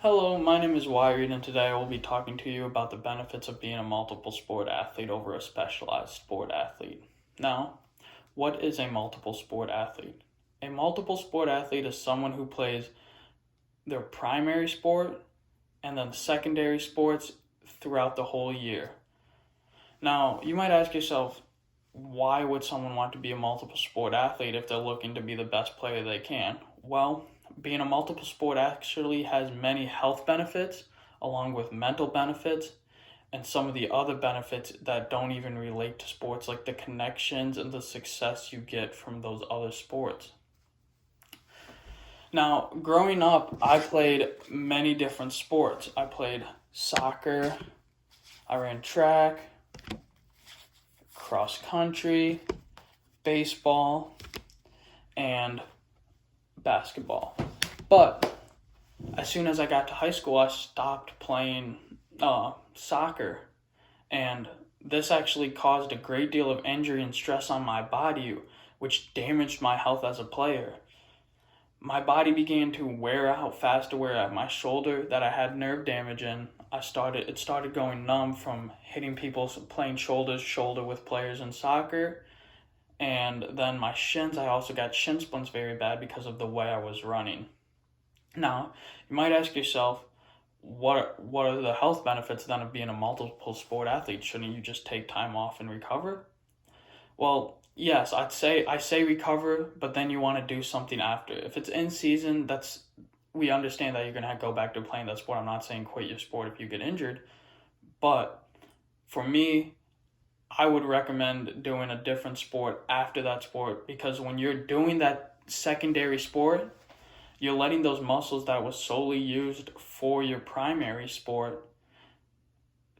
Hello, my name is Wired, and today I will be talking to you about the benefits of being a multiple sport athlete over a specialized sport athlete. Now, what is a multiple sport athlete? A multiple sport athlete is someone who plays their primary sport and then secondary sports throughout the whole year. Now, you might ask yourself, why would someone want to be a multiple sport athlete if they're looking to be the best player they can? Well, being a multiple sport actually has many health benefits, along with mental benefits, and some of the other benefits that don't even relate to sports, like the connections and the success you get from those other sports. Now, growing up, I played many different sports. I played soccer, I ran track, cross country, baseball, and basketball. But as soon as I got to high school, I stopped playing soccer. And this actually caused a great deal of injury and stress on my body, which damaged my health as a player. My body began to wear out faster, where at my shoulder that I had nerve damage in, it started going numb from hitting people playing shoulder to shoulder with players in soccer. And then my shins, I also got shin splints very bad because of the way I was running. Now, you might ask yourself, what are the health benefits then of being a multiple sport athlete? Shouldn't you just take time off and recover? Well, yes, I say recover, but then you want to do something after. If it's in season, we understand that you're gonna go back to playing that sport. I'm not saying quit your sport if you get injured, but for me, I would recommend doing a different sport after that sport, because when you're doing that secondary sport, you're letting those muscles that was solely used for your primary sport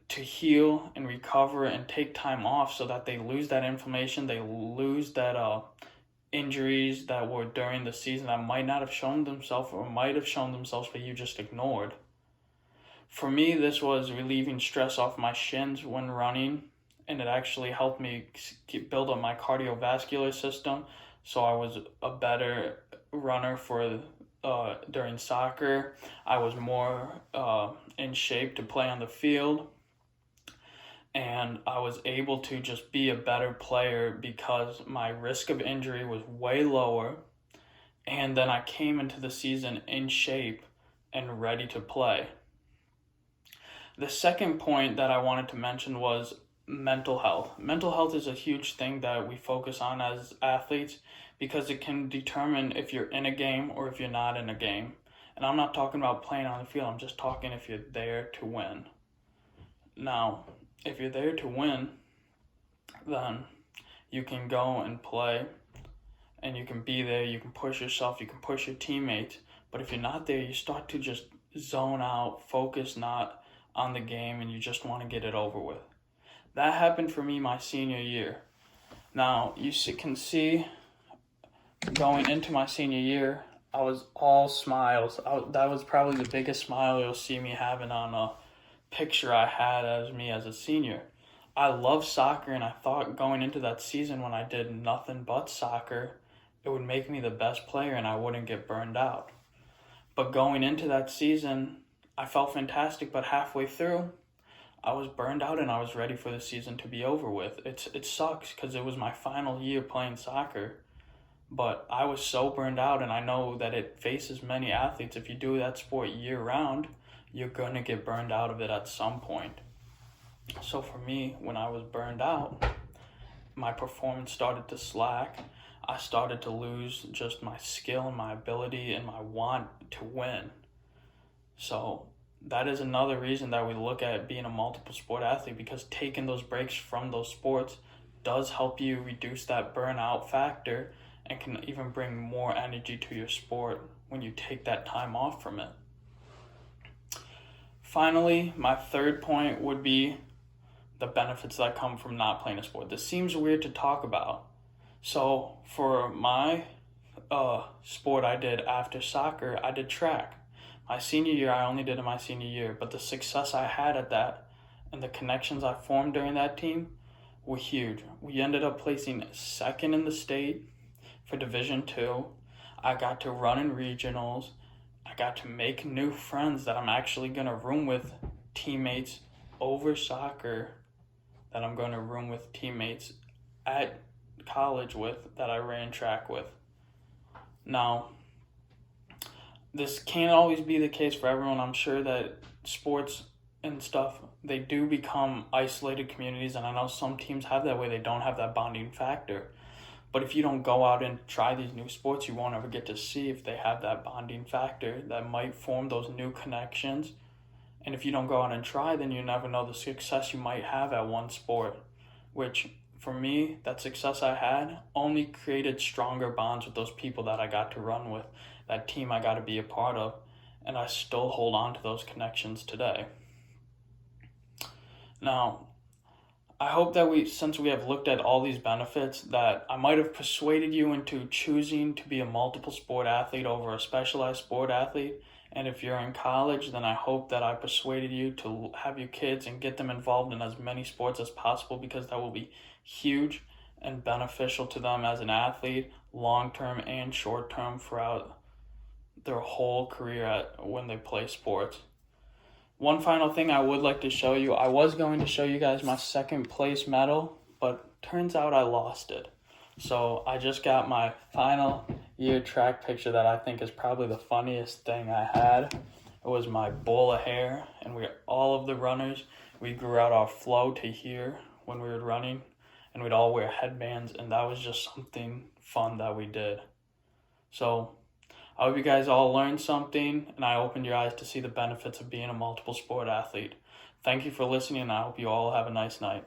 to heal and recover and take time off, so that they lose that inflammation, they lose that injuries that were during the season that might not have shown themselves, or might have shown themselves but you just ignored. For me, this was relieving stress off my shins when running, and it actually helped me build up my cardiovascular system, so I was a better runner for during soccer. I was more in shape to play on the field, and I was able to just be a better player because my risk of injury was way lower, and then I came into the season in shape and ready to play. The second point that I wanted to mention was mental health. Mental health is a huge thing that we focus on as athletes, because it can determine if you're in a game or if you're not in a game. And I'm not talking about playing on the field, I'm just talking if you're there to win. Now, if you're there to win, then you can go and play, and you can be there, you can push yourself, you can push your teammates. But if you're not there, you start to just zone out, focus not on the game, and you just want to get it over with. That happened for me my senior year. Now, you can see, going into my senior year, I was all smiles. That was probably the biggest smile you'll see me having on a picture I had as me as a senior. I love soccer, and I thought going into that season, when I did nothing but soccer, it would make me the best player and I wouldn't get burned out. But going into that season, I felt fantastic, but halfway through, I was burned out and I was ready for the season to be over with. It sucks because it was my final year playing soccer, but I was so burned out, and I know that it faces many athletes. If you do that sport year round, you're going to get burned out of it at some point. So for me, when I was burned out, my performance started to slack. I started to lose just my skill and my ability and my want to win. So that is another reason that we look at being a multiple sport athlete, because taking those breaks from those sports does help you reduce that burnout factor, and can even bring more energy to your sport when you take that time off from it. Finally, my third point would be the benefits that come from not playing a sport. This seems weird to talk about. So for my sport I did after soccer, I did track. My senior year, I only did it my senior year, but the success I had at that and the connections I formed during that team were huge. We ended up placing second in the state for Division II. I got to run in regionals. I got to make new friends that I'm actually going to room with, teammates over soccer, that I'm going to room with teammates at college with, that I ran track with. Now, this can't always be the case for everyone. I'm sure that sports and stuff, they do become isolated communities, and I know some teams have that way. They don't have that bonding factor. But if you don't go out and try these new sports, you won't ever get to see if they have that bonding factor that might form those new connections. And if you don't go out and try, then you never know the success you might have at one sport, which for me, that success I had only created stronger bonds with those people that I got to run with, that team I got to be a part of, and I still hold on to those connections today. Now, I hope that since we have looked at all these benefits, that I might have persuaded you into choosing to be a multiple sport athlete over a specialized sport athlete. And if you're in college, then I hope that I persuaded you to have your kids and get them involved in as many sports as possible, because that will be huge and beneficial to them as an athlete, long-term and short-term, throughout their whole career when they play sports. One final thing I would like to show you. I was going to show you guys my second place medal, but turns out I lost it. So I just got my final year track picture that I think is probably the funniest thing I had. It was my bowl of hair, and all of the runners, we grew out our flow to here when we were running, and we'd all wear headbands, and that was just something fun that we did. So I hope you guys all learned something, and I opened your eyes to see the benefits of being a multiple sport athlete. Thank you for listening, and I hope you all have a nice night.